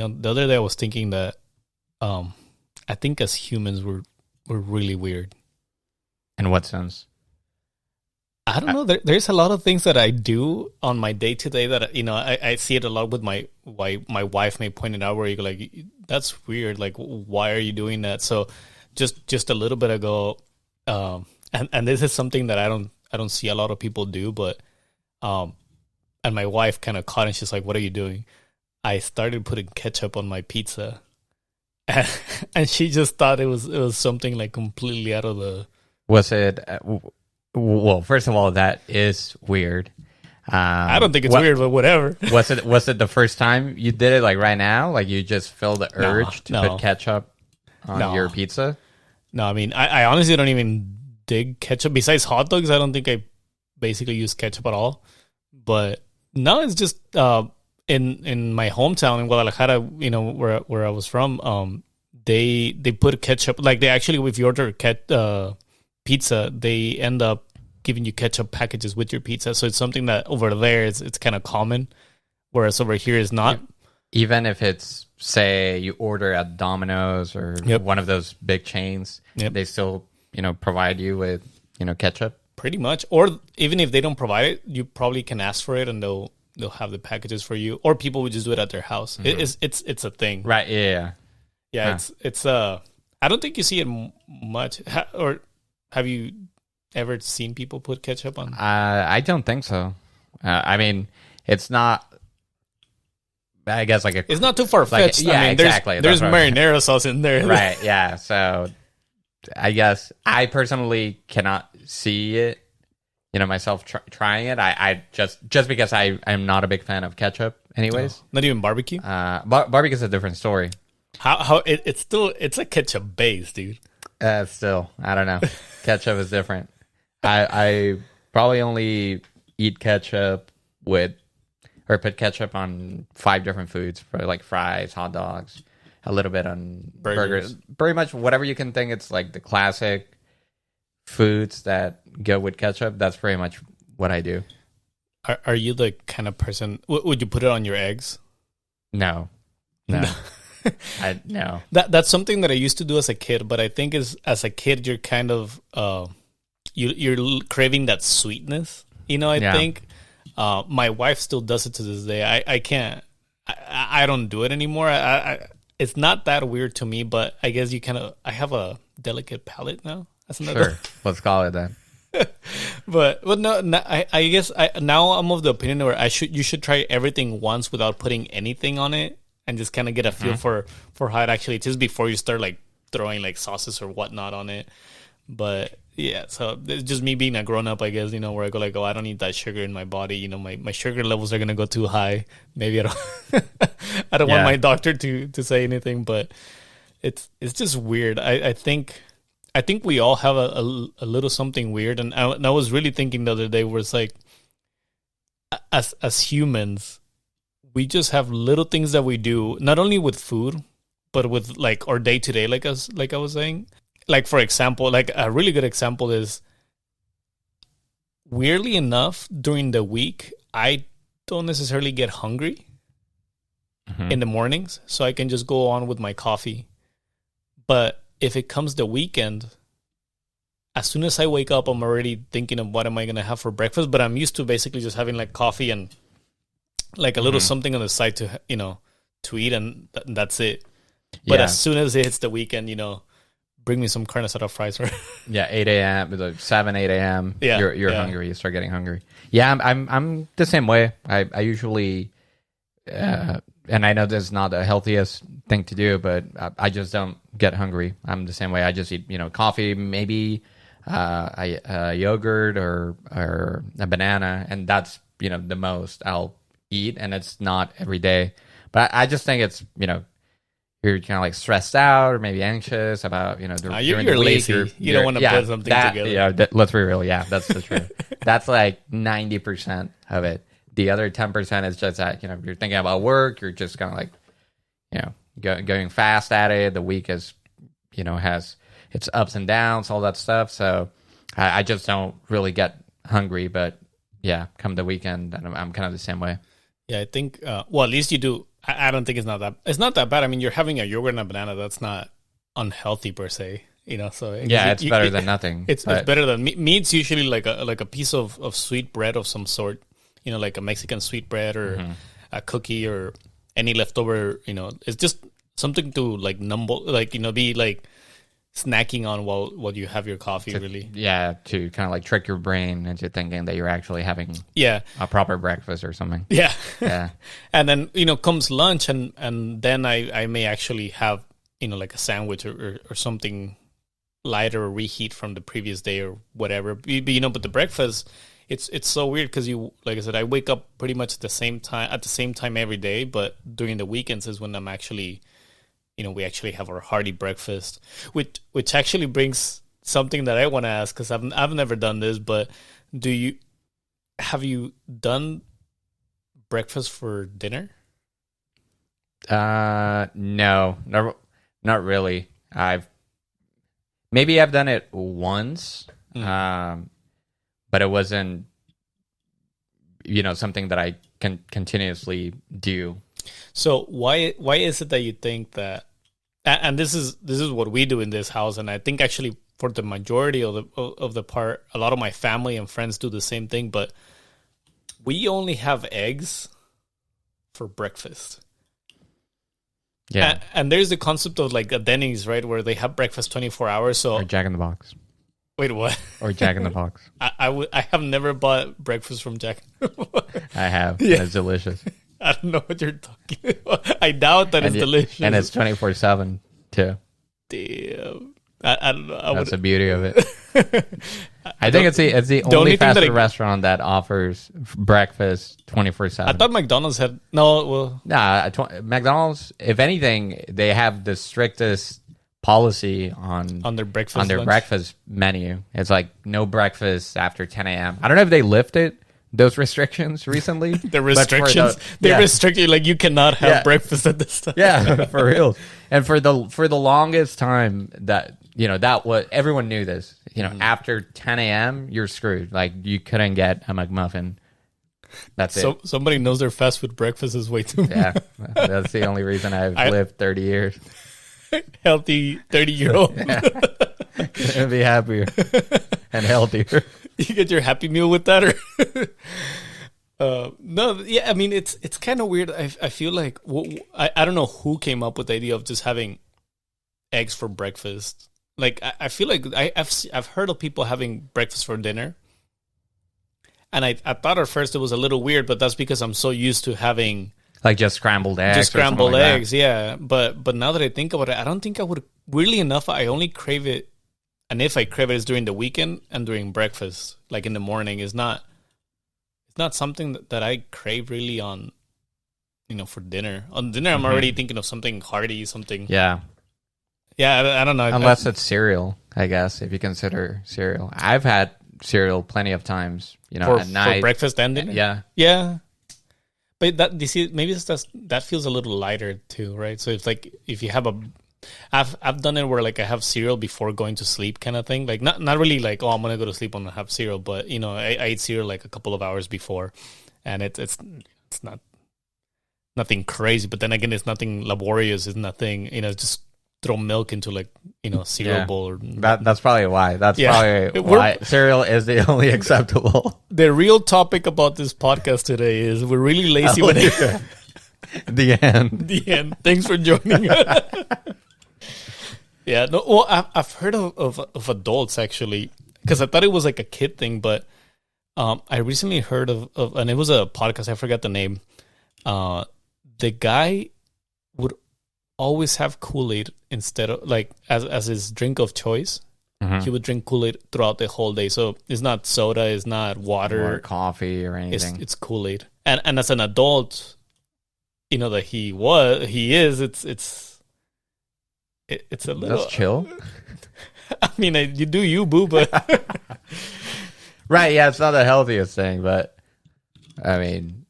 the other day I was thinking that I think as humans we're really weird. In what sense? I don't know. There's a lot of things that I do on my day to day that I see it a lot with my wife. My wife may point it out where you go like, "That's weird. Like, why are you doing that?" So, just a little bit ago, and this is something that I don't see a lot of people do, but and my wife kind of caught and she's like, "What are you doing?" I started putting ketchup on my pizza, and she just thought it was something like completely out of the. Was it? Well, first of all, that is weird. I don't think it's weird, but whatever. Was it the first time you did it? Like right now, like you just feel the urge to put ketchup on your pizza? No, I mean, I honestly don't even dig ketchup. Besides hot dogs, I don't think I basically use ketchup at all. But no, it's just in my hometown in Guadalajara, where I was from. They put ketchup. Like they actually, if you order pizza, they end up giving you ketchup packages with your pizza. So it's something that over there it's kind of common, whereas over here is not. Even if it's, say, you order at Domino's or one of those big chains, they still provide you with ketchup. Pretty much, or even if they don't provide it, you probably can ask for it and they'll have the packages for you, or people would just do it at their house. Mm-hmm. It's a thing, right? Yeah. Huh. It's I don't think you see it much, or have you ever seen people put ketchup on? I don't think so. I mean, it's not. I guess it's not too far fetched. Yeah, I mean, exactly. There's marinara sauce in there, right? Yeah. So, I guess I personally cannot see it. Myself trying it. I just because I'm not a big fan of ketchup, anyways. Oh, not even barbecue. Barbecue is a different story. How it's a ketchup base, dude. Still, I don't know. Ketchup is different. I probably only eat ketchup or put ketchup on 5 different foods, for like fries, hot dogs, a little bit on burgers. Pretty much whatever you can think. It's like the classic foods that go with ketchup. That's pretty much what I do. Are you the kind of person? Would you put it on your eggs? No. No. That's something that I used to do as a kid, but I think as a kid you're kind of you're craving that sweetness. I think my wife still does it to this day. I can't. I don't do it anymore. It's not that weird to me, but I guess I have a delicate palate now. Sure, let's call it that. but no, I guess now I'm of the opinion where you should try everything once without putting anything on it. And just kind of get a feel for how it actually tastes before you start like throwing like sauces or whatnot on it. But yeah, so it's just me being a grown up, I guess, where I go like, oh, I don't need that sugar in my body. My sugar levels are gonna go too high. Maybe I don't I don't want my doctor to say anything, but it's just weird. I think we all have a little something weird, and I was really thinking the other day where it's like as humans, we just have little things that we do, not only with food, but with like our day to day, like I was saying. Like for example, like a really good example is, weirdly enough, during the week, I don't necessarily get hungry in the mornings, so I can just go on with my coffee. But if it comes the weekend, as soon as I wake up, I'm already thinking of what am I gonna have for breakfast. But I'm used to basically just having like coffee and like a little something on the side to eat, and that's it. But as soon as it hits the weekend, bring me some carne asada fries. Right? Yeah, 8 a.m., like 7, 8 a.m. Yeah, you're hungry. You start getting hungry. Yeah, I'm the same way. I usually, and I know this is not the healthiest thing to do, but I just don't get hungry. I'm the same way. I just eat coffee, maybe a yogurt or a banana, and that's the most I'll eat, and it's not every day. But I just think it's you're kind of like stressed out or maybe anxious about during you're the week. Lazy. You don't want to put something together. Yeah, let's be real. Yeah, that's the truth. That's like 90% of it. The other 10% is just that you're thinking about work. You're just kind of like going fast at it. The week is has its ups and downs, all that stuff. So I just don't really get hungry. But yeah, come the weekend, I'm kind of the same way. Yeah, I think, well, at least you do. I don't think it's not that bad. I mean, you're having a yogurt and a banana. That's not unhealthy per se. So yeah, it's better than nothing. It's better than meat's usually like a piece of sweet bread of some sort. Like a Mexican sweet bread or a cookie or any leftover. It's just something to like numble, like be like snacking on while you have your coffee. Really, to kind of like trick your brain into thinking that you're actually having a proper breakfast or something. Yeah. Yeah. And then comes lunch, and then I may actually have like a sandwich or something lighter or reheat from the previous day or whatever. But the breakfast, it's so weird because like I said, I wake up pretty much at the same time every day, but during the weekends is when I'm actually we actually have our hearty breakfast, which actually brings something that I want to ask, because I've never done this, but have you done breakfast for dinner? No, not really. I've done it once, but it wasn't something that I can continuously do. So why is it that you think that? And this is what we do in this house, and I think actually for the majority of the part, a lot of my family and friends do the same thing. But we only have eggs for breakfast. Yeah, and there's the concept of like a Denny's, right, where they have breakfast 24 hours. So or Jack in the Box. Wait, what? Or Jack in the Box. I have never bought breakfast from Jack in the Box. I have. Yeah. It's delicious. I don't know what you're talking about. I doubt that it's delicious. And it's 24/7 too. Damn. I don't know. That's the beauty of it. I think it's the only fast food restaurant that offers breakfast 24/7. I thought McDonald's had McDonald's, if anything, they have the strictest policy on their breakfast breakfast menu. It's like no breakfast after 10 a.m. I don't know if they lifted those restrictions recently. The restrictions. They restrict you, like you cannot have breakfast at this time. Yeah, for real. And for the longest time that that was, everyone knew this. After 10 a.m. you're screwed. Like you couldn't get a McMuffin. That's it. Somebody knows their fast food breakfast is way too much. Yeah, that's the only reason I've lived 30 years. Healthy 30-year-old. Couldn't be happier and healthier. You get your Happy Meal with that, or no? Yeah, I mean it's kind of weird. I feel like I don't know who came up with the idea of just having eggs for breakfast. Like I feel like I've heard of people having breakfast for dinner, and I thought at first it was a little weird, but that's because I'm so used to having like just scrambled eggs. Just scrambled eggs, yeah. But now that I think about it, I don't think I would weirdly enough. I only crave it. And if I crave it, it's during the weekend and during breakfast, like in the morning. It's not something that I crave really on, for dinner. On dinner, I'm already thinking of something hearty, something. Yeah. Yeah, I don't know. Unless it's cereal, I guess, if you consider cereal. I've had cereal plenty of times, at night. For breakfast and dinner? Yeah. Yeah. But you see, maybe that feels a little lighter too, right? So it's like if you have I've done it where like I have cereal before going to sleep kind of thing. Like not really like, oh, I'm gonna go to sleep, I'm gonna have cereal, but I eat cereal like a couple of hours before, and it's not nothing crazy, but then again it's nothing laborious, it's nothing, just throw milk into like cereal bowl. Or, that's probably why. That's probably why cereal is the only acceptable. The real topic about this podcast today is we're really lazy when the end. The end. Thanks for joining us. Yeah, no. Well, I've heard of adults actually, because I thought it was like a kid thing, but I recently heard of, and it was a podcast. I forgot the name. The guy would always have Kool-Aid instead of like as his drink of choice. He would drink Kool-Aid throughout the whole day. So it's not soda, it's not water, or coffee, or anything. It's Kool-Aid. And as an adult, that he is. It's a little. That's chill. I mean, you do you, boo, but right? Yeah, it's not the healthiest thing, but I mean,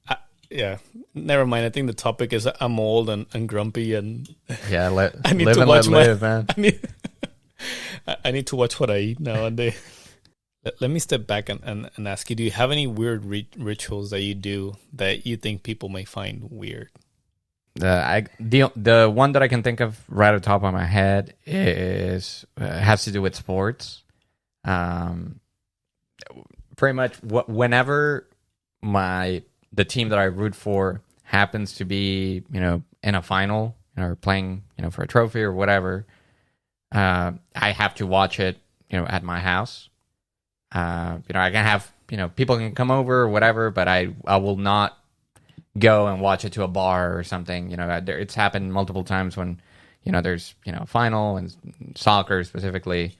yeah. Never mind. I think the topic is I'm old and grumpy, and I need to watch man. I need to watch what I eat nowadays. Let me step back and ask you: do you have any weird rituals that you do that you think people may find weird? The one that I can think of right off the top of my head is has to do with sports. Pretty much whenever the team that I root for happens to be, in a final or playing, for a trophy or whatever, I have to watch it, at my house. I can have, people can come over or whatever, but I will not go and watch it to a bar or something. It's happened multiple times when, there's, final and soccer specifically,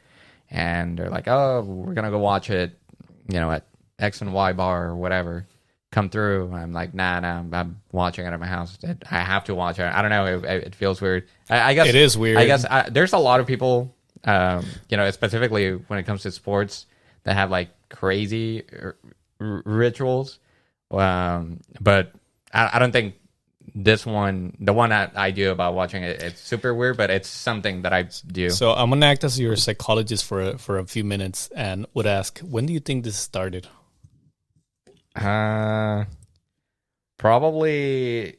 and they're like, oh, we're going to go watch it, at X and Y bar or whatever. Come through. I'm like, nah, I'm watching it at my house. I have to watch it. I don't know. It feels weird. I guess it is weird. I guess there's a lot of people, specifically when it comes to sports, that have like crazy rituals. But I don't think this one, the one that I do about watching it, it's super weird, but it's something that I do. So I'm gonna act as your psychologist for a few minutes and would ask, when do you think this started? Probably.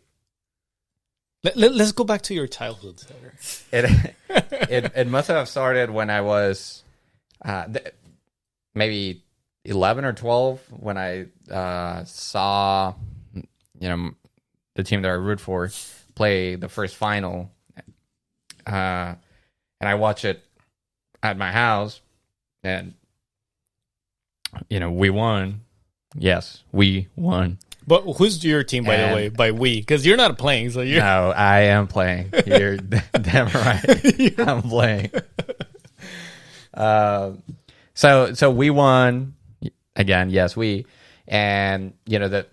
Let's go back to your childhood. It must have started when I was maybe 11 or 12 when I saw the team that I root for play the first final, and I watched it at my house, and we won. Yes, we won. But who's your team, by the way? By we, because you're not playing, so you're... No, I am playing. You're damn right. I'm playing. So we won again. Yes, we, and a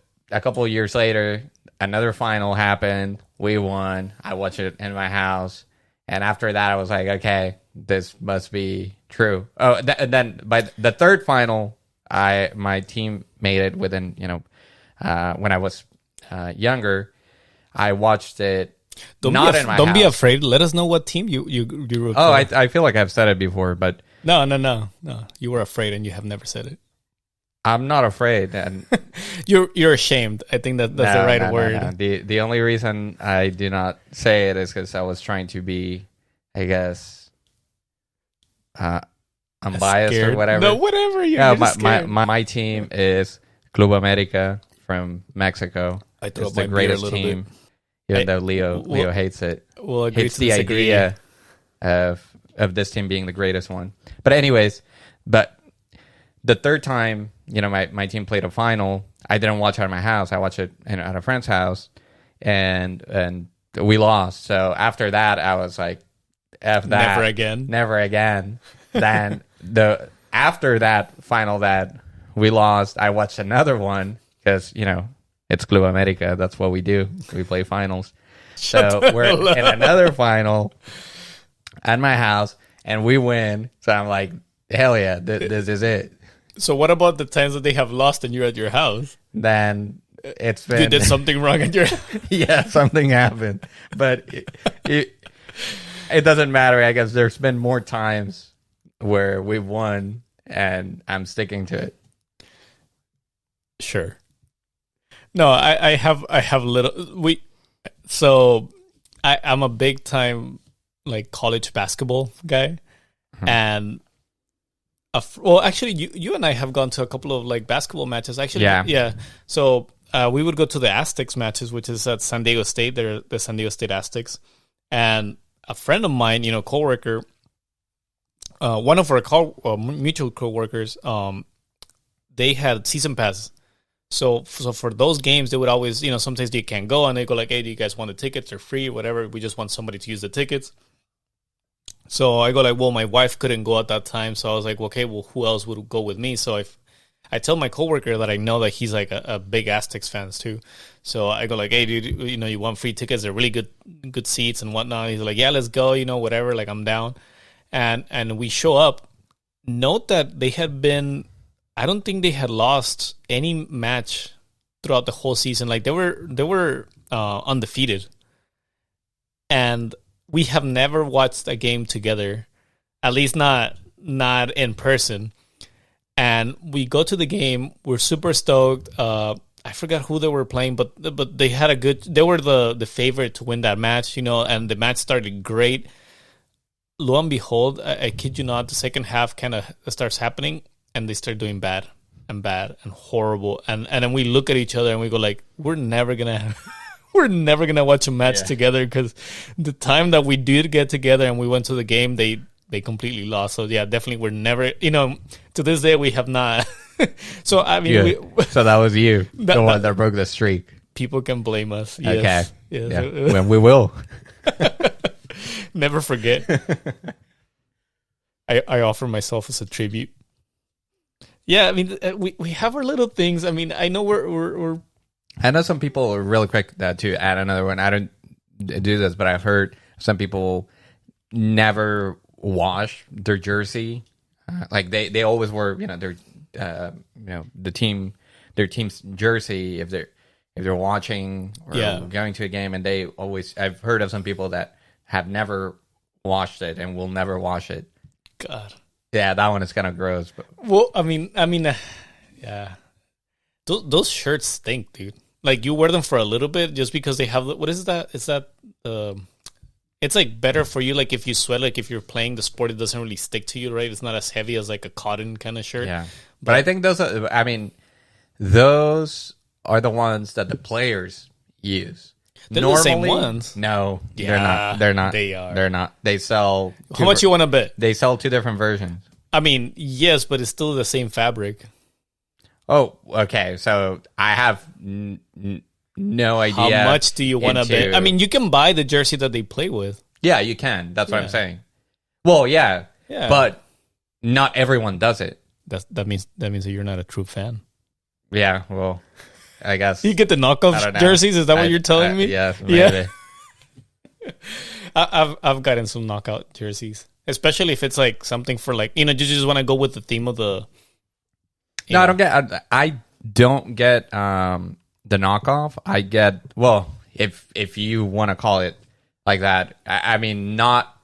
couple of years later, another final happened. We won. I watched it in my house, and after that, I was like, okay, this must be true. Oh, and then by the third final, my team made it within, when I was younger. I watched it in my house. Don't be afraid. Let us know what team you root for. Oh, I feel like I've said it before, but no. You were afraid, and you have never said it. I'm not afraid, and you're ashamed. I think that's the right word. No. The only reason I do not say it is because I was trying to be, I guess, unbiased scared. Or whatever. No, whatever. You're my team is Club America from Mexico. It's the greatest team, even though Leo hates it. Well, hates the idea of this team being the greatest one. But anyways, the third time, my team played a final, I didn't watch it at my house. I watched it at a friend's house, and we lost. So after that, I was like, F that. Never again. Then after that final that we lost, I watched another one because, it's Club America. That's what we do. We play finals. So we're in another final at my house, and we win. So I'm like, hell yeah, this is it. So what about the times that they have lost and you're at your house? Then it's been... You did something wrong at your house? Yeah, something happened. But it doesn't matter. I guess there's been more times where we've won, and I'm sticking to it. Sure. No, I have little... So I'm a big time like college basketball guy. And... well, actually, you and I have gone to a couple of like basketball matches. Actually, yeah. So we would go to the Aztecs matches, which is at San Diego State. They're the San Diego State Aztecs, and a friend of mine, coworker, one of our mutual coworkers, they had season passes. So for those games, they would always, sometimes they can't go, and they go like, "Hey, do you guys want the tickets? They're free, whatever. We just want somebody to use the tickets." So I go like, well, my wife couldn't go at that time. So I was like, okay, well, who else would go with me? So I tell my coworker that I know that he's like a big Aztecs fans too. So I go like, hey, dude, you want free tickets? They're really good seats and whatnot. He's like, yeah, let's go. Whatever. Like, I'm down. And we show up. Note that they had been, I don't think they had lost any match throughout the whole season. Like they were undefeated. And we have never watched a game together, at least not in person. And we go to the game. We're super stoked. I forgot who they were playing, but they had a good. They were the favorite to win that match, and the match started great. Lo and behold, I kid you not, the second half kind of starts happening, and they start doing bad and horrible, and then we look at each other and we go like, we're never gonna watch a match together, because the time that we did get together and we went to the game, they completely lost. So yeah, definitely we're never, to this day we have not. So I mean, so that was you, the one that broke the streak. People can blame us. Yes. Okay. Yes. Yeah. When we will. Never forget. I offer myself as a tribute. Yeah, I mean, we have our little things. I mean, I know we're I know some people are really quick to add another one. I don't do this, but I've heard some people never wash their jersey. Like they always wear, their their team's jersey if they're watching or going to a game, and I've heard of some people that have never washed it and will never wash it. God. Yeah, that one is kind of gross. But. Well, I mean, yeah. Those shirts stink, dude. Like, you wear them for a little bit just because they have, what is that? Is that, it's like better for you. Like, if you sweat, like if you're playing the sport, it doesn't really stick to you, right? It's not as heavy as like a cotton kind of shirt. Yeah. But I think those are the ones that the players use. They're normally the same ones. No, they're not. They are. They're not. They sell. How much you want to bet? They sell two different versions. I mean, yes, but it's still the same fabric. Oh, okay. So I have no idea. How much do you want to bet? I mean, you can buy the jersey that they play with. Yeah, you can. That's what I'm saying. Well, yeah, but not everyone does it. That means that you're not a true fan. Yeah, well, I guess you get the knockoff jerseys. Is that what you're telling me? Yeah, maybe. Yeah. I've gotten some knockout jerseys, especially if it's like something for like you just want to go with the theme of the. No, I don't get the knockoff. I get if you want to call it like that. I mean not.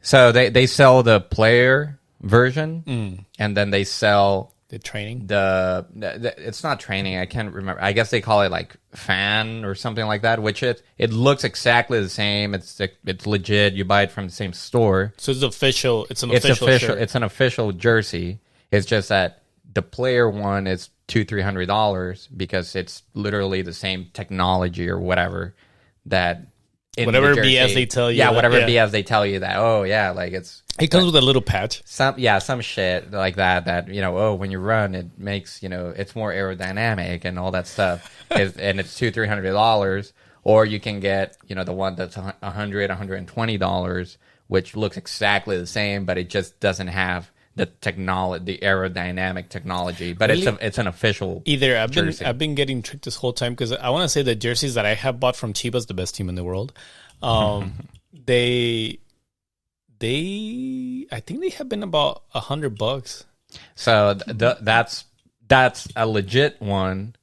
So they sell the player version, and then they sell. The training? The it's not training. I can't remember. I guess they call it like fan or something like that. Which it looks exactly the same. It's legit. You buy it from the same store. So it's official. It's an official. Shirt. It's an official jersey. It's just that the player one is $200-$300 because it's literally the same technology or whatever that. Whatever BS they tell you. Yeah, whatever BS they tell you that. Oh yeah, like it's. It comes with a little patch. Some shit like that when you run it makes it's more aerodynamic and all that stuff. And it's $200-$300, or you can get the one that's $120, which looks exactly the same, but it just doesn't have the technology, the aerodynamic technology. But really? It's an official. Either jersey. I've been getting tricked this whole time because I want to say the jerseys that I have bought from Chivas, the best team in the world. I think they have been about $100. So that's a legit one,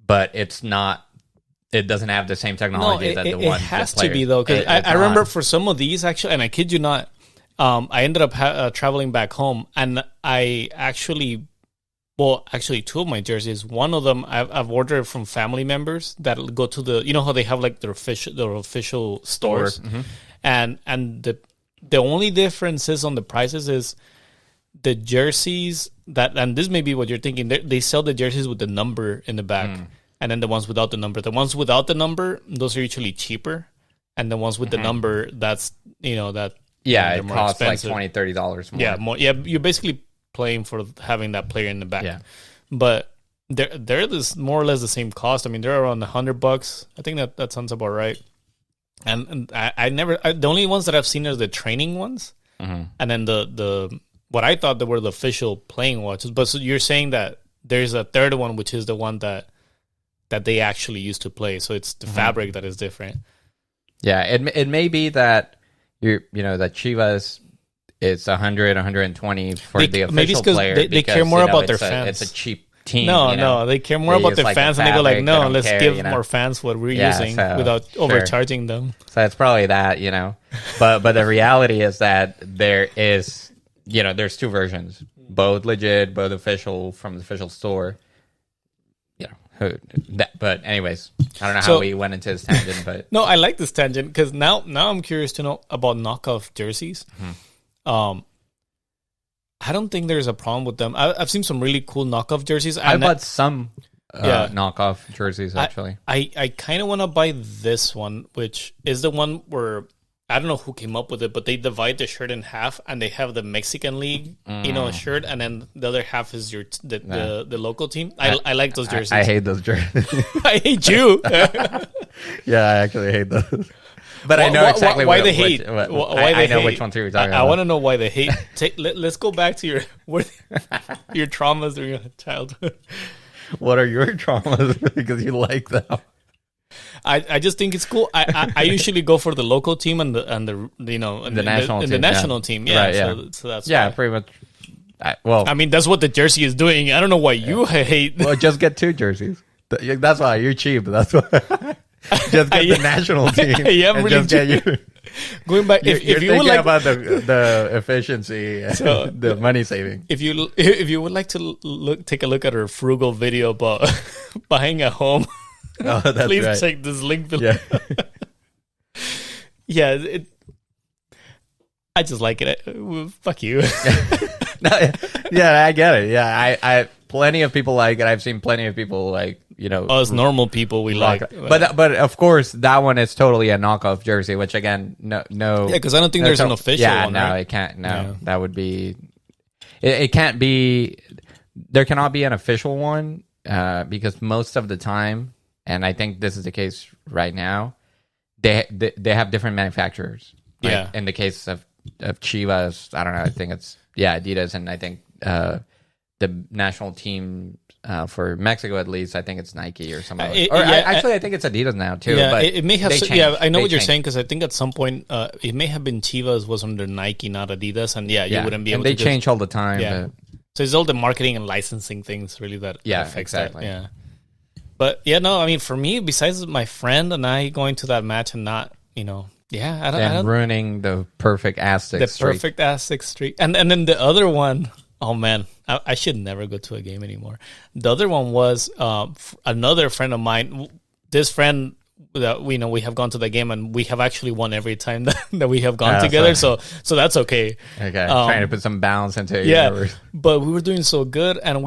but it's not. It doesn't have the same technology that the one. It has to be though, because I remember for some of these actually, and I kid you not, I ended up traveling back home, and I actually two of my jerseys. One of them I've ordered from family members that go to the how they have like their official stores, and the only difference is on the prices is the jerseys and this may be what you're thinking. They sell the jerseys with the number in the back, and then the ones without the number. The ones without the number, those are usually cheaper, and the ones with the number, that's that. Yeah, it costs expensive. Like $20-$30 more. Yeah, more. Yeah, you're basically playing for having that player in the back. Yeah, but they're this more or less the same cost. I mean, they're around $100. I think that sounds about right. And I never the only ones that I've seen are the training ones, and then the what I thought they were the official playing watches. But so you're saying that there's a third one, which is the one that they actually used to play. So it's the fabric that is different. Yeah, it may be that that Chivas is 120 for the official player. They care more about their fans. It's a cheap team. No, they care more about their fans, and they go like, no, let's give more fans what we're using without overcharging them. So it's probably that, but the reality is that there is, there's two versions, both legit, both official from the official store. But anyways, I don't know how we went into this tangent, but no, I like this tangent because now I'm curious to know about knockoff jerseys. I don't think there's a problem with them. I've seen some really cool knockoff jerseys. I bought some knockoff jerseys actually. I kind of want to buy this one, which is the one where I don't know who came up with it, but they divide the shirt in half and they have the Mexican League, shirt, and then the other half is the local team. I like those jerseys. I hate those jerseys. I hate you. Yeah, I actually hate those. But I know exactly why they hate. I know which ones you're talking about. I want to know why they hate. Let's go back to your traumas during your childhood. What are your traumas because you like them? I just think it's cool. I usually go for the local team and the national team. Yeah, right, yeah. So that's why. Pretty much. I mean, that's what the jersey is doing. I don't know why you hate. Well, just get 2 jerseys. That's why you're cheap. That's why. Just get the national team. Yeah, I'm really cheap. Going back, if you would like about the efficiency, so, the money saving. If you would like to take a look at our frugal video about buying a home. Oh, that's please right. check this link below. Yeah. I just like it. Fuck you. Yeah, I get it. Yeah, I plenty of people like it. I've seen plenty of people like, us normal people we like it. But of course that one is totally a knockoff jersey, which again no yeah, because I don't think there's an official one. No, right? It can't. That would be it can't be. There cannot be an official one because most of the time, and I think this is the case right now, they have different manufacturers. Like yeah. In the case of Chivas, I don't know. I think it's Adidas, and I think the national team for Mexico at least, I think it's Nike or something. I think it's Adidas now too. Yeah, but it may have. I know what you're saying because I think at some point it may have been Chivas was under Nike, not Adidas, and you wouldn't be able. And they change all the time. Yeah. But... So it's all the marketing and licensing things really that affects exactly. that. Yeah. But I mean, for me, besides my friend and I going to that match and not, I don't ruining the perfect Aztecs streak. Perfect Aztecs streak. And then the other one, oh man, I should never go to a game anymore. The other one was another friend of mine. This friend that we have gone to the game and we have actually won every time that we have gone together. So that's okay. Okay, trying to put some balance into it. Yeah, but we were doing so good, and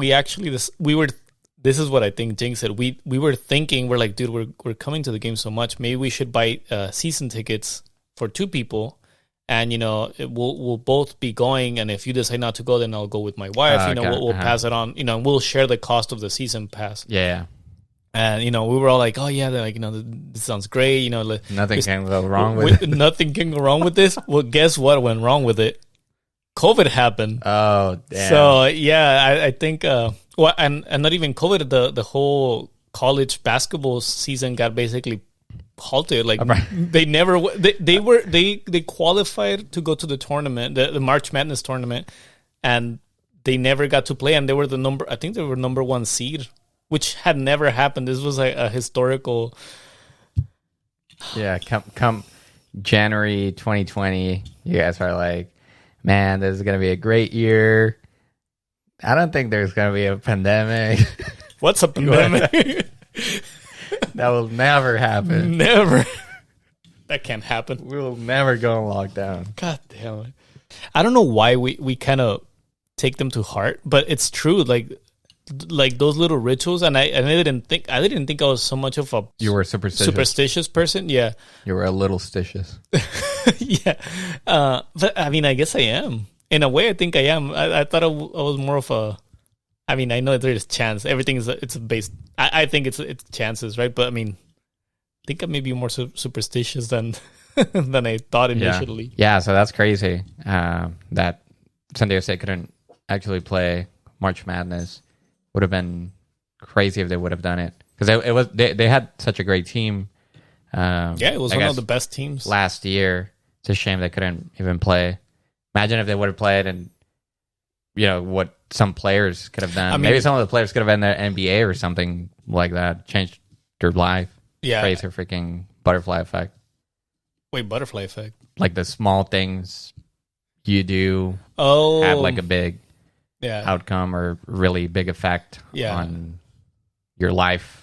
this is what I think Jing said. We were thinking, we're like, dude, we're coming to the game so much. Maybe we should buy season tickets for 2 people, and we'll both be going. And if you decide not to go, then I'll go with my wife. We'll pass it on. We'll share the cost of the season pass. Yeah. And we were all like, oh yeah, they're like, this sounds great. Nothing can go wrong with it. Nothing can go wrong with this. Well, guess what went wrong with it? COVID happened. Oh, damn. So yeah, I think. Well, and not even COVID. The whole college basketball season got basically halted. Like they never. They qualified to go to the tournament, the March Madness tournament, and they never got to play. And they were I think they were number 1 seed, which had never happened. This was a historical. Yeah, come January 2020, you guys are like, man, this is gonna be a great year. I don't think there's going to be a pandemic. What's a pandemic? That will never happen. Never. That can't happen. We will never go on lockdown. God damn it. I don't know why we kind of take them to heart, but it's true. Like those little rituals, and I didn't think I was so much of a superstitious person. Yeah. You were a little stitious. Yeah. But I mean, I guess I am. In a way, I think I am. I thought I was more of a. I mean, I know there's chance. Everything it's based. I think it's chances, right? But I mean, I think I may be more superstitious than I thought initially. Yeah. So that's crazy. That San Diego State couldn't actually play March Madness. Would have been crazy if they would have done it because they had such a great team. It was one of the best teams last year. It's a shame they couldn't even play. Imagine if they would have played and, what some players could have done. Maybe some of the players could have been the NBA or something like that. Changed their life. Yeah. Crazy freaking butterfly effect. Wait, butterfly effect? Like the small things you do have like a big outcome or really big effect on, your life.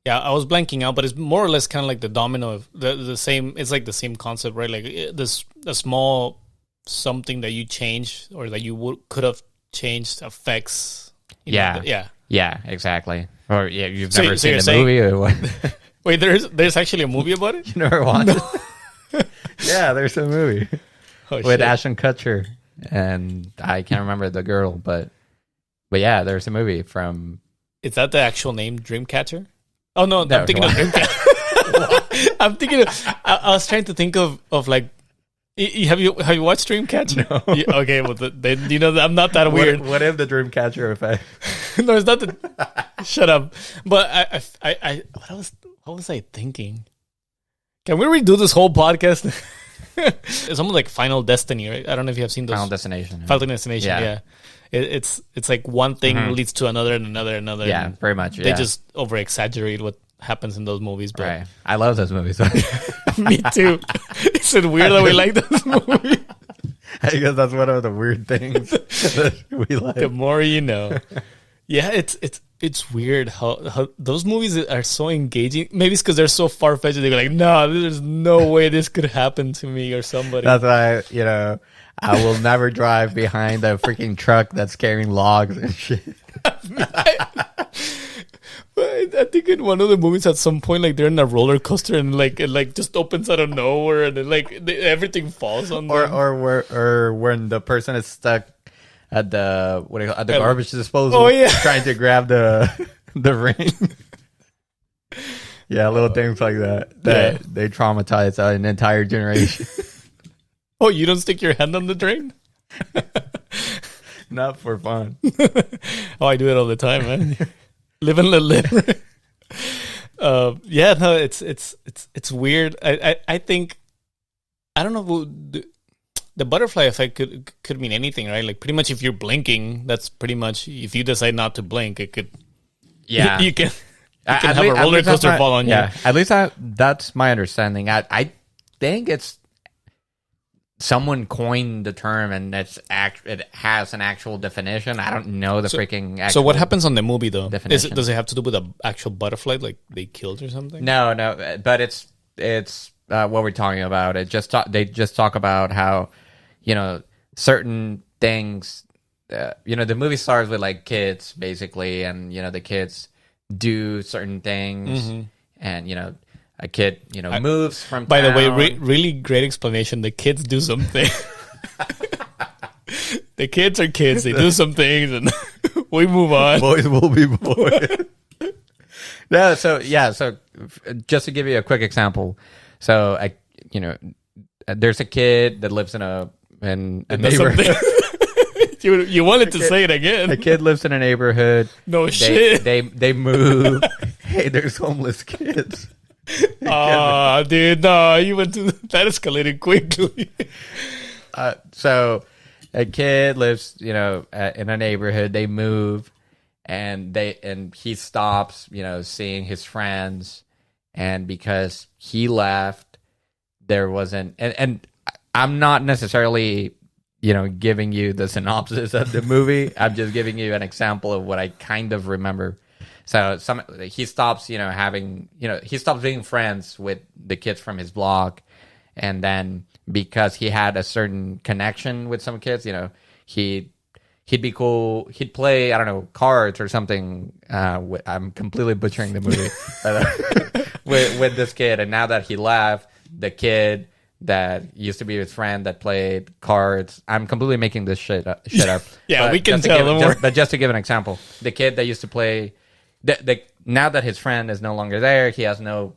Yeah, I was blanking out, but it's more or less kind of like the domino. The same. It's like the same concept, right? Like this a small something that you change or that you could have changed affects. Yeah, exactly. Or you've So never seen you're the saying- movie or what? Wait, there's actually a movie about it. You never watched it? Yeah, there's a movie Oh, with shit. Ashton Kutcher, and I can't remember the girl, but yeah, there's a movie from. Is that the actual name, Dreamcatcher? Oh no, No, I'm thinking of come Dreamcatcher. I'm thinking of. I was trying to think of like. Have you watched Dreamcatcher? No. Yeah, okay, well then you know I'm not that weird. What if the Dreamcatcher effect? No, it's not the. Shut up. But I what was I thinking? Can we redo this whole podcast? It's almost like Final Destiny, right? I don't know if you have seen those. Final Destination. Final Destination, yeah. It's like one thing leads to another and another and another. Yeah, and very much. They Yeah. just over exaggerate what happens in those movies. But Right. I love those movies. me too. Is it weird that we like those movies? I guess that's one of the weird things that we like. The more you know. Yeah, it's weird how those movies are so engaging. Maybe it's because they're so far fetched. They're like, no, there's no way this could happen to me or somebody. That's why, I will never drive behind a freaking truck that's carrying logs and shit. I think in one of the movies at some point, like they're in a roller coaster and it just opens out of nowhere and then everything falls on them. Or when the person is stuck at the garbage disposal, Oh, yeah. trying to grab the ring. Yeah, little things like that they traumatize an entire generation. Oh, you don't stick your hand on the drain? Not for fun. Oh, I do it all the time, man. Live and let live. Yeah, no, it's weird. I think I don't know. The butterfly effect could mean anything, right? Like pretty much if you're blinking, that's pretty much if you decide not to blink, it could. Yeah, you can have a roller coaster fall on you. Yeah, at least that's my understanding. I think it's someone coined the term and it has an actual definition. I don't know the freaking. Actual So what happens on the movie though? definition. Does it have to do with an actual butterfly, like they killed or something? No, but it's what we're talking about. They just talk about how certain things. The movie starts with like kids basically, and the kids do certain things, and a kid moves from. By the way, town. really great explanation. The kids do something. The kids are kids. They do some things, and we move on. Boys will be boys. So just to give you a quick example, so there's a kid that lives in a neighborhood. You wanted to say it again. A kid lives in a neighborhood. No shit. They move. Hey, there's homeless kids. Oh, dude, no, you went to that escalated quickly. So a kid lives, in a neighborhood. They move, and he stops, seeing his friends, and because he left, there wasn't. And I'm not necessarily, giving you the synopsis of the movie. I'm just giving you an example of what I kind of remember. So he stops, he stops being friends with the kids from his block, and then because he had a certain connection with some kids, he'd be cool. He'd play, I don't know, cards or something. I'm completely butchering the movie with this kid, and now that he left, the kid that used to be his friend that played cards. I'm completely making this shit up. Yeah, But we can just to tell. give- but just to give an example, the kid that used to play. Now that his friend is no longer there, he has no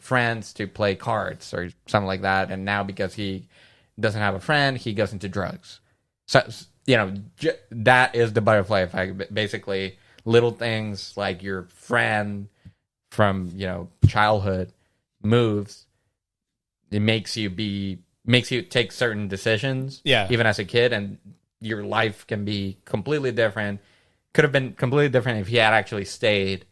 friends to play cards or something like that. And now because he doesn't have a friend, he goes into drugs. So that is the butterfly effect. Basically, little things like your friend from childhood moves. It makes you take certain decisions. Yeah. Even as a kid, and your life can be completely different. Could have been completely different if he had actually stayed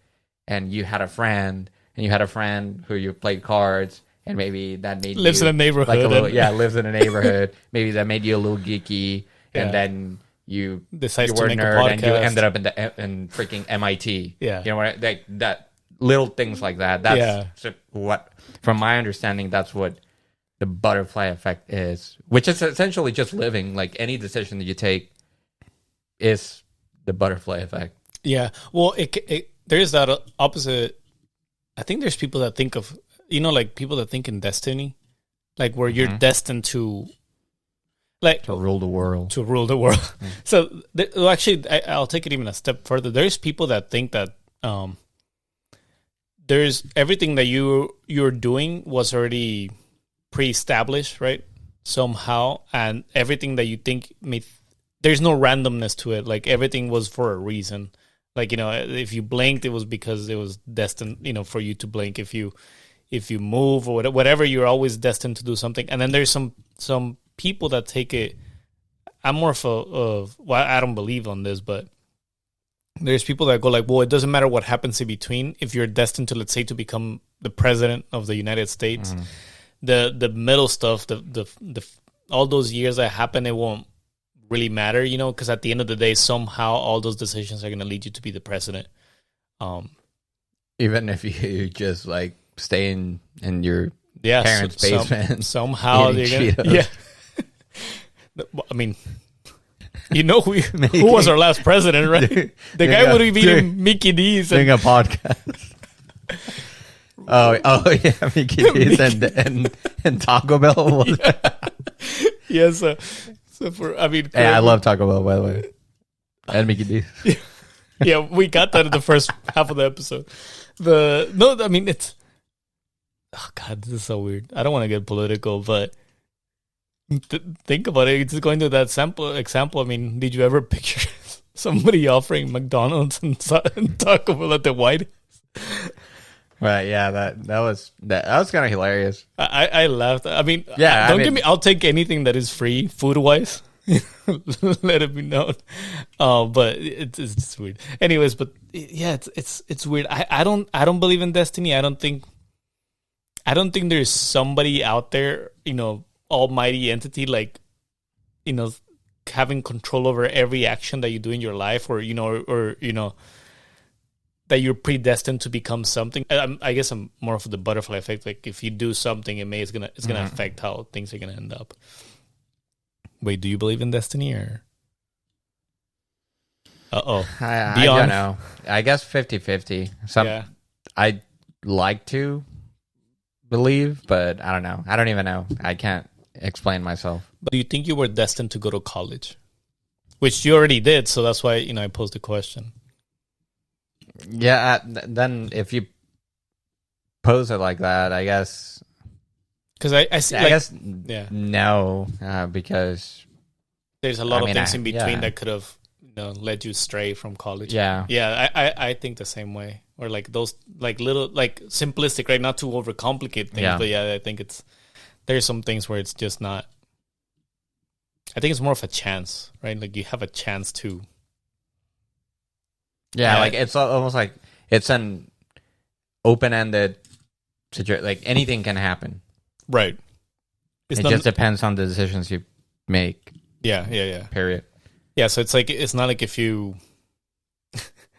and you had a friend who you played cards, and maybe that made Lives you in a neighborhood. lives in a neighborhood. Maybe that made you a little geeky, and then you Decides to were a make a nerd and you podcast. ended up in freaking MIT. Yeah. You know what? Like that little things like that. That's what, from my understanding, that's what the butterfly effect is, which is essentially just living. Like any decision that you take is the butterfly effect. Yeah. Well, there's that opposite. I think there's people that think of, like people that think in destiny, like where you're destined to, like, To rule the world. to rule the world. So, well, actually, I'll take it even a step further. There's people that think that there's everything that you're doing was already pre-established, right? Somehow, and everything that you think there's no randomness to it. Like everything was for a reason. Like, if you blinked, it was because it was destined, for you to blink. If you move or whatever, you're always destined to do something. And then there's some people that take it. I'm more of well, I don't believe on this, but there's people that go like, well, it doesn't matter what happens in between. If you're destined to, let's say, to become the president of the United States, the middle stuff, the all those years that happen, it won't really matter, because at the end of the day, somehow all those decisions are going to lead you to be the president. Even if you just like stay in your parents' basement, somehow they're gonna, yeah. I mean, who was our last president, right? The guy would have been Mickey D's doing a podcast. Oh yeah, Mickey D's and Taco Bell. Yeah, so I love Taco Bell, by the way, and Mickey D's. Yeah, we got that in the first half of the episode. It's, oh God, this is so weird. I don't want to get political, but think about it. Just going to that example. I mean, did you ever picture somebody offering McDonald's and Taco Bell at the White House? Right. Yeah. That was kind of hilarious. I laughed. I mean, yeah. Get me. I'll take anything that is free, food wise. Let it be known. But it's just weird. Anyways, but yeah, it's weird. I don't believe in destiny. I don't think there's somebody out there, almighty entity, like, having control over every action that you do in your life, or that you're predestined to become something. I guess I'm more of the butterfly effect. Like if you do something, it's gonna affect how things are gonna end up. Wait, do you believe in destiny or? I don't know. I guess 50-50. I'd like to believe, but I don't know. I don't even know. I can't explain myself. But do you think you were destined to go to college? Which you already did, so that's why, I posed the question. Yeah, then if you pose it like that, I guess... Because I see, I guess no, because... There's a lot of things in between that could have led you stray from college. Yeah. Yeah, I think the same way. Or like those, like little, like simplistic, right? Not to overcomplicate things, but I think there's some things where it's just not... I think it's more of a chance, right? Like you have a chance to... Yeah, like it's almost like it's an open-ended situation. Like anything can happen. Right. It just depends on the decisions you make. Yeah. Period. Yeah, so it's like it's not like if you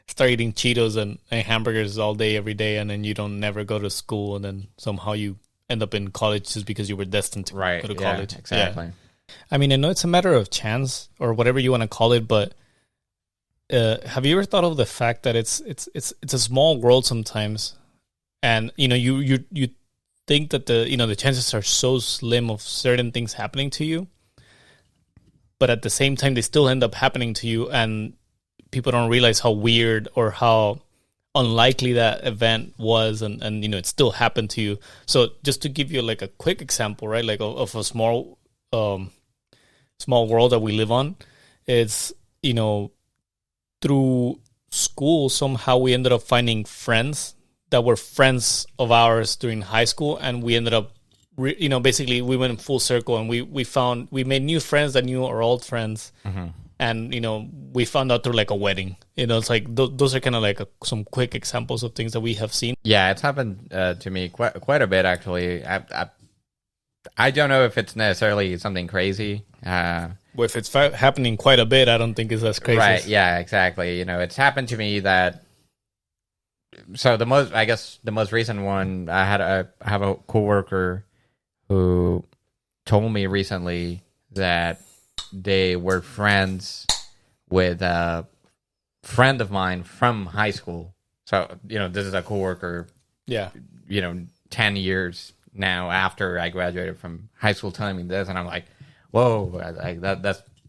start eating Cheetos and hamburgers all day, every day, and then you don't never go to school, and then somehow you end up in college just because you were destined to go to college. Exactly. Yeah. I mean, I know it's a matter of chance or whatever you want to call it, but have you ever thought of the fact that it's a small world sometimes, and you think that the chances are so slim of certain things happening to you, but at the same time they still end up happening to you, and people don't realize how weird or how unlikely that event was, and it still happened to you. So just to give you like a quick example, right, like of a small world that we live on, it's through school somehow we ended up finding friends that were friends of ours during high school, and we ended up basically we went in full circle, and we made new friends that knew our old friends. And we found out through like a wedding. It's like those are kind of like some quick examples of things that we have seen. Yeah, it's happened to me quite a bit actually. I don't know if it's necessarily something crazy, Well, if it's happening quite a bit, I don't think it's as crazy. Right? Yeah, exactly. It's happened to me that. So the most recent one, I have a coworker who told me recently that they were friends with a friend of mine from high school. So, this is a coworker. Yeah. 10 years now after I graduated from high school telling me this, and I'm like, whoa,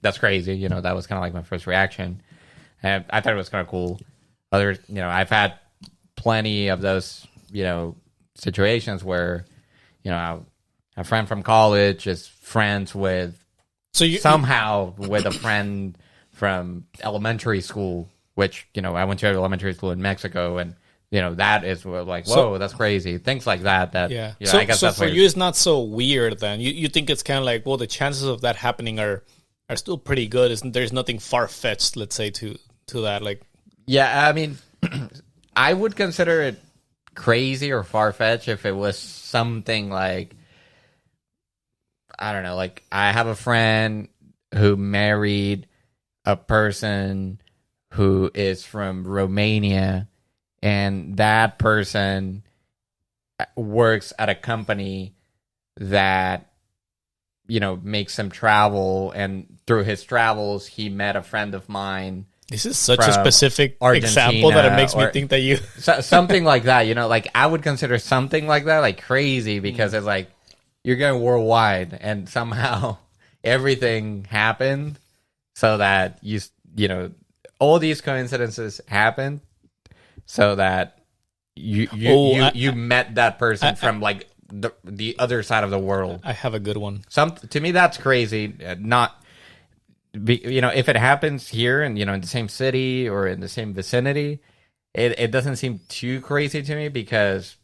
that's crazy. That was kind of like my first reaction. And I thought it was kind of cool. Others, I've had plenty of those, situations where, a friend from college is friends with with a friend from elementary school, which, I went to elementary school in Mexico, and, that is like, whoa, that's crazy. Things like that. Yeah. I guess so that's for you, it's not so weird then. You think it's kind of like, well, the chances of that happening are still pretty good. There's nothing far-fetched, let's say, to that. Like, yeah, I mean, I would consider it crazy or far-fetched if it was something like, I don't know, like I have a friend who married a person who is from Romania, and that person works at a company that, makes him travel, and through his travels, he met a friend of mine. This is such a specific example that it makes me think that you... something like that, like I would consider something like that like crazy, because it's like you're going worldwide, and somehow everything happened so that all these coincidences happened so that you met that person from like the other side of the world. I have a good one. To me, that's crazy. If it happens here and in the same city or in the same vicinity, it doesn't seem too crazy to me, because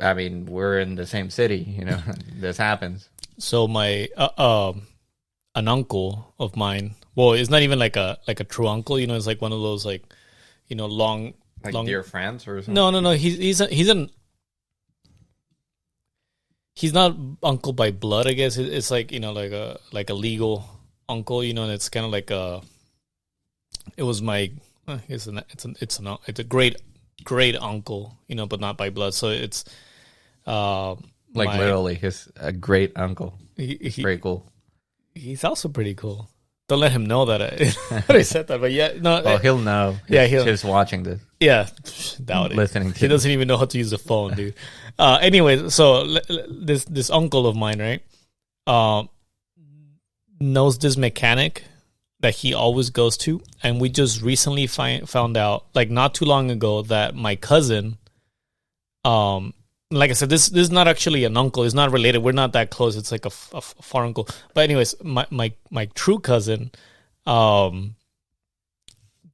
I mean, we're in the same city. This happens. So my an uncle of mine. Well, it's not even like a true uncle. It's like one of those like long. Like dear friends or something? No. He's not uncle by blood, I guess. It's like like a legal uncle, and it's kind of like it was my it's a great uncle, but not by blood. So it's literally he's a great uncle. Very cool. He's also pretty cool. Don't let him know that I said that, but yeah, no. Well, he'll know. He's watching this. Yeah, doubt it. Listening to he doesn't even know how to use the phone, dude. Anyways, so this uncle of mine, right, knows this mechanic that he always goes to, and we just recently found out, like not too long ago, that my cousin, like I said, this is not actually an uncle. It's not related. We're not that close. It's like a far uncle. But anyways, my true cousin,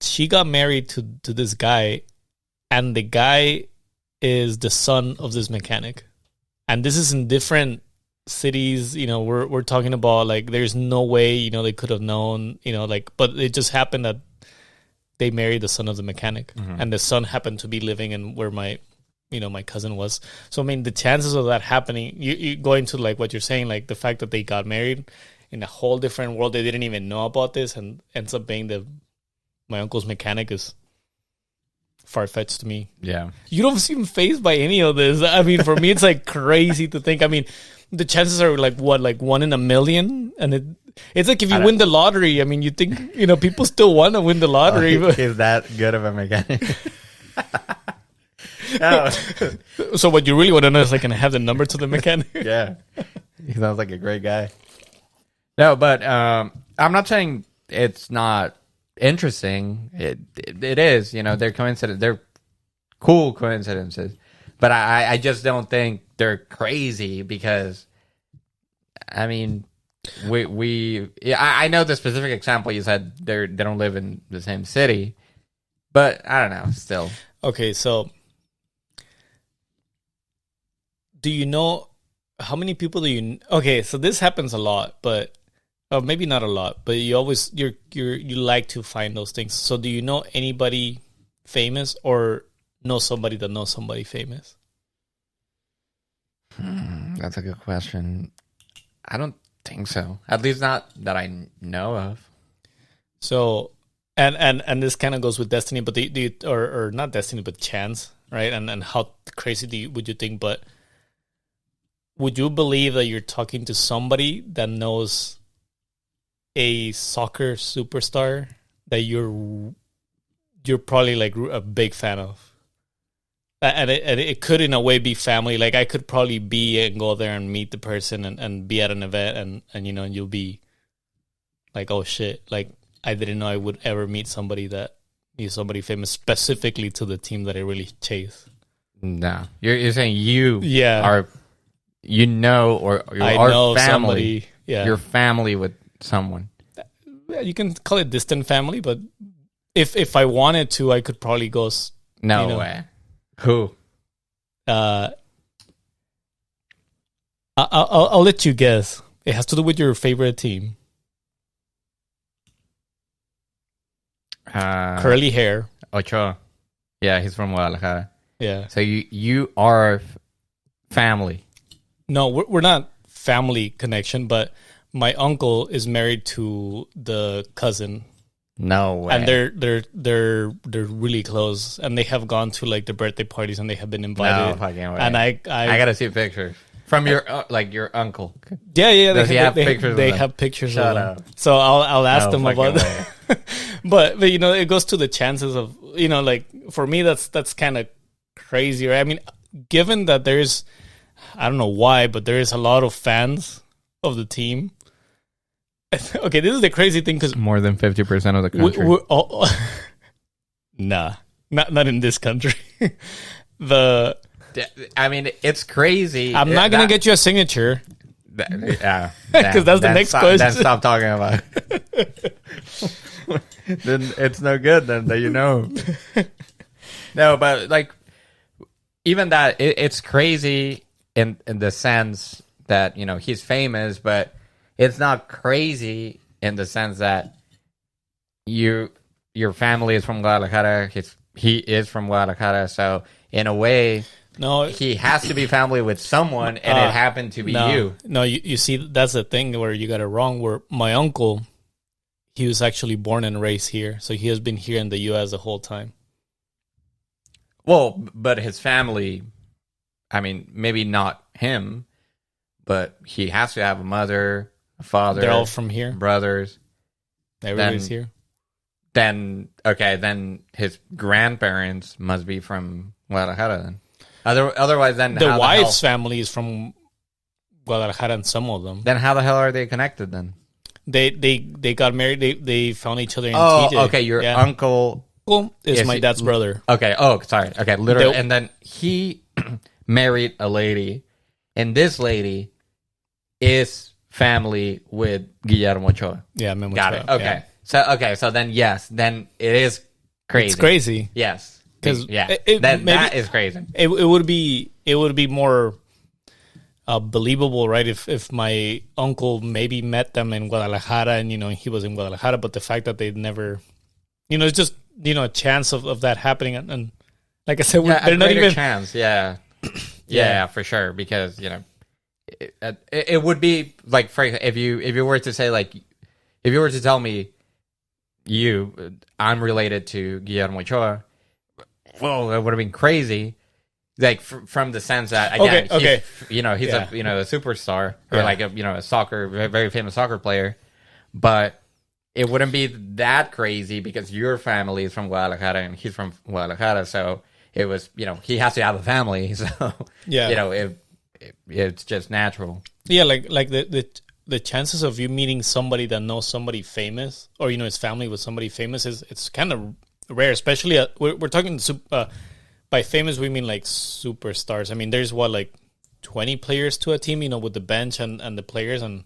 she got married to this guy, and the guy is the son of this mechanic. And this is in different cities. We're talking about like there's no way they could have known. But it just happened that they married the son of the mechanic, and the son happened to be living in where my cousin was. So, I mean, the chances of that happening, you going to like what you're saying, like the fact that they got married in a whole different world, they didn't even know about this, and ends up being my uncle's mechanic, is far-fetched to me. Yeah. You don't seem fazed by any of this. I mean, for me, it's like crazy to think. I mean, the chances are like what, like 1 in a million? And it's like if you win the lottery, I mean, you think, people still want to win the lottery. But he's that good of a mechanic. Oh. So what you really want to know is like, can I have the number to the mechanic? Yeah. He sounds like a great guy. No, but I'm not saying it's not interesting. It is, they're coincidence. They're cool coincidences. But I just don't think they're crazy, because I mean, I know the specific example you said, they don't live in the same city, but I don't know, still. Okay, so do you know how many people do you? Okay, so this happens a lot, but maybe not a lot, but you like to find those things. So do you know anybody famous, or know somebody that knows somebody famous? That's a good question. I don't think so. At least not that I know of. So, and this kind of goes with destiny, but or not destiny, but chance, right? And how crazy would you think? But would you believe that you're talking to somebody that knows a soccer superstar that you're probably like a big fan of? And it could in a way be family. Like I could probably be and go there and meet the person and be at an event and and you'll be like, oh shit, like I didn't know I would ever meet somebody that is somebody famous specifically to the team that I really chase. No, you're saying you or you are know family. Somebody, yeah, you're family with someone. Yeah, you can call it distant family, but if I wanted to, I could probably go. No way. Who? I'll let you guess. It has to do with your favorite team. Curly hair. Ochoa. Yeah, he's from Guadalajara. Yeah. So you are family. No, we're not family connection, but my uncle is married to the cousin. No way. And they're really close, and they have gone to like the birthday parties, and they have been invited. No fucking way. And I gotta see pictures from your your uncle. Yeah. Does he have pictures? They have pictures. Shut of them. up. So I'll ask them about that. but it goes to the chances of like for me that's kind of crazy. Right? I mean, given that there's I don't know why, but there is a lot of fans of the team. Okay, this is the crazy thing because more than 50% of the country. Nah, not in this country. I mean, it's crazy. I'm not gonna get you a signature. Yeah, because that's the next question. Then stop talking about it. Then it's no good. Then that No, but like even that, it's crazy in the sense that he's famous, but it's not crazy in the sense that your family is from Guadalajara. He is from Guadalajara, so in a way, no, he has to be family with someone, and it happened to be you. No, you see, that's the thing where you got it wrong. Where my uncle, he was actually born and raised here, so he has been here in the U.S. the whole time. Well, but his family, I mean, maybe not him, but he has to have a mother, a father. They're all from here. Brothers. Everybody's here. Then his grandparents must be from Guadalajara then. Otherwise, then the wife's family is from Guadalajara, and some of them. Then how the hell are they connected then? They got married. They found each other in TJ. Okay. Your uncle is my dad's brother. Okay. Oh, sorry. Okay, literally. And then he married a lady, and this lady is family with Guillermo Ochoa. Yeah, Memo got Ochoa, it. Okay. So then yes, then it is crazy. It's crazy. Yes. Because that is crazy. It would be more believable, right? If my uncle maybe met them in Guadalajara and he was in Guadalajara, but the fact that they never, it's just a chance of that happening, and like I said, they're not even chance. Yeah, for sure. Because it would be like, for if you were to say like, if you were to tell me I'm related to Guillermo Ochoa. Well, that would have been crazy, like from the sense that again, he's a superstar or like a soccer, very famous soccer player, but it wouldn't be that crazy because your family is from Guadalajara and he's from Guadalajara, so it was he has to have a family, so it's just natural. Yeah, like the chances of you meeting somebody that knows somebody famous or his family with somebody famous it's kind of rare, especially we're talking by famous we mean like superstars. I mean, there's like 20 players to a team, with the bench and the players and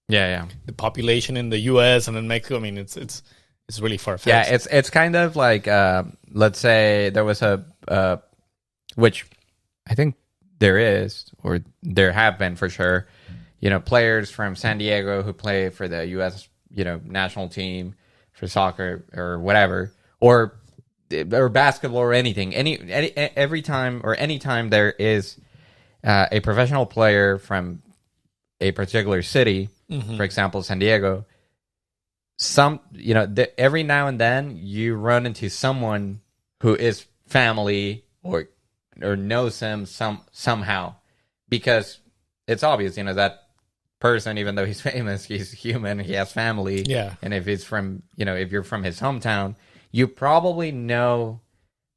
the population in the US and in Mexico. I mean, it's really far-fetched. Yeah, it's kind of like let's say there was a which I think there is, or there have been for sure, players from San Diego who play for the US national team for soccer or whatever, or basketball or anything. Every time or anytime there is a professional player from a particular city, for example, San Diego, every now and then you run into someone who is family or knows him somehow, because it's obvious, that person, even though he's famous, he's human, he has family. Yeah. And if he's from, if you're from his hometown, you probably know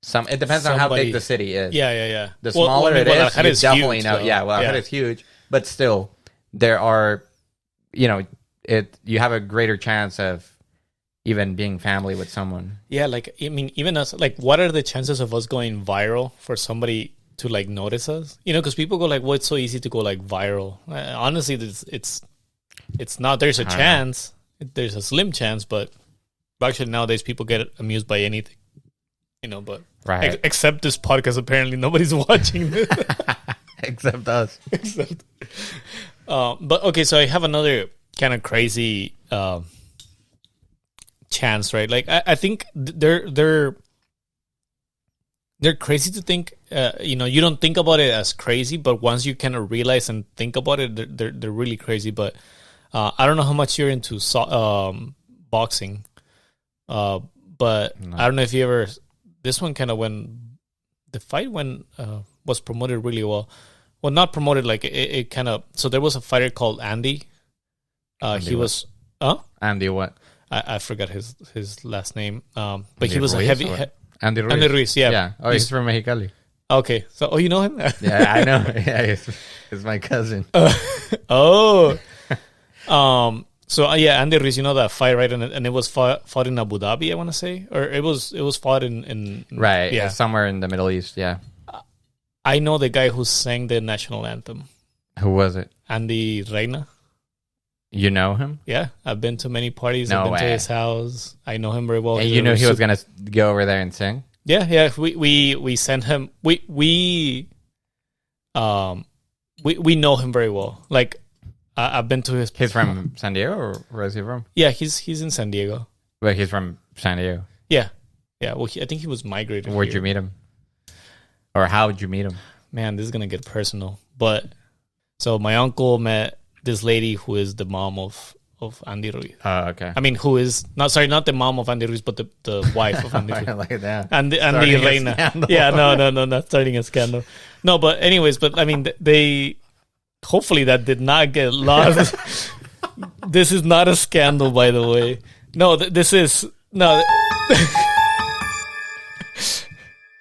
it depends on how big the city is. Yeah. The smaller it is, you definitely huge, know. though. Yeah, well, it's huge, but still, there are, you have a greater chance of even being family with someone. Yeah, even us, what are the chances of us going viral for somebody to notice us? Because people go well, it's so easy to go viral. Honestly, it's not. There's a chance. There's a slim chance, but actually nowadays people get amused by anything. But right. Except this podcast, apparently nobody's watching this. Except us. But okay, so I have another kind of crazy chance, right? I think they're crazy to think. You don't think about it as crazy, but once you kind of realize and think about it, they're really crazy. But I don't know how much you're into boxing, but no. I don't know if you ever. This one kind of the fight was promoted really well. Well, not promoted, it kind of. So there was a fighter called Andy. He was. Andy what? I forgot his last name. But Andy he was Ruiz, a heavy. Andy Ruiz. Andy Ruiz, yeah. Yeah. Oh, he's from Mexicali. Okay. So, you know him? Yeah, I know. Yeah, he's my cousin. So Andy Ruiz, that fight, right? And it was fought in Abu Dhabi, I want to say, or it was fought in right, yeah, somewhere in the Middle East. Yeah, I know the guy who sang the national anthem. Who was it? Andy Reina. You know him? Yeah, I've been to many parties. No I've been way. to his house. I know him very well. And you knew he was gonna go over there and sing? Yeah. We sent him. We know him very well. I've been to his. He's from San Diego, or where is he from? Yeah, he's in San Diego. But he's from San Diego. Yeah. Well, I think he was migrated. Where'd you meet him? Or how would you meet him? Man, this is gonna get personal. But so my uncle met this lady who is the mom of Andy Ruiz. Oh, okay. I mean, who is not the mom of Andy Ruiz, but the wife of Andy Ruiz. Like that. Andy Reina. Yeah, no, not starting a scandal. No, but anyways, I mean, they hopefully that did not get lost. This is not a scandal, by the way. No, this is no.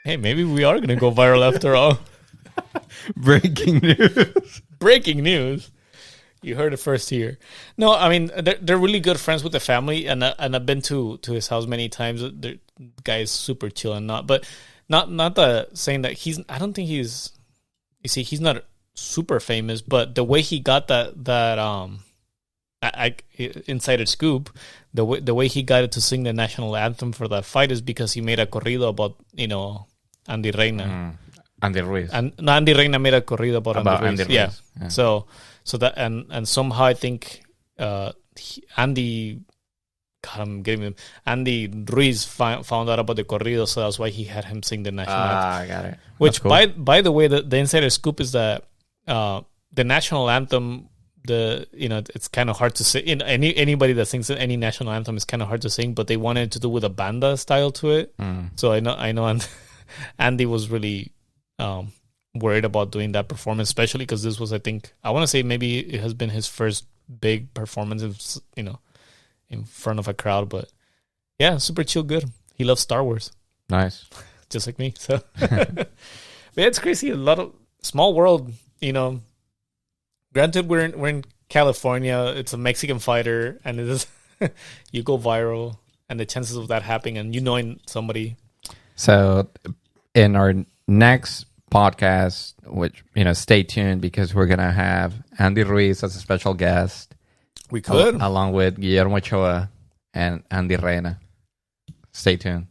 Hey, maybe we are gonna go viral after all. Breaking news. Breaking news. You heard it first here. No, I mean they're really good friends with the family, and I've been to his house many times. The guy is super chill and not the saying that he's. I don't think he's. You see, he's not super famous, but the way he got that insider scoop, the way he got it to sing the national anthem for that fight is because he made a corrido about Andy Reina. Andy Ruiz. And Andy Reina made a corrido about Andy Ruiz. Yeah. So that and somehow I think Andy Ruiz found out about the corrido, so that's why he had him sing the national anthem. I got it. Which cool. by the way, the insider scoop is that the national anthem, it's kind of hard to sing. Anybody that sings any national anthem is kind of hard to sing, but they wanted to do with a banda style to it. So I know Andy was really worried about doing that performance, especially because this was, I want to say maybe it has been his first big performance, in front of a crowd. But yeah, super chill, good. He loves Star Wars. Nice, just like me. So, but it's crazy. A lot of small world. Granted, we're in California. It's a Mexican fighter, and it is you go viral, and the chances of that happening, and knowing somebody. So, in our next podcast, which stay tuned, because we're gonna have Andy Ruiz as a special guest. We could, along with Guillermo Ochoa and Andy Reina. Stay tuned.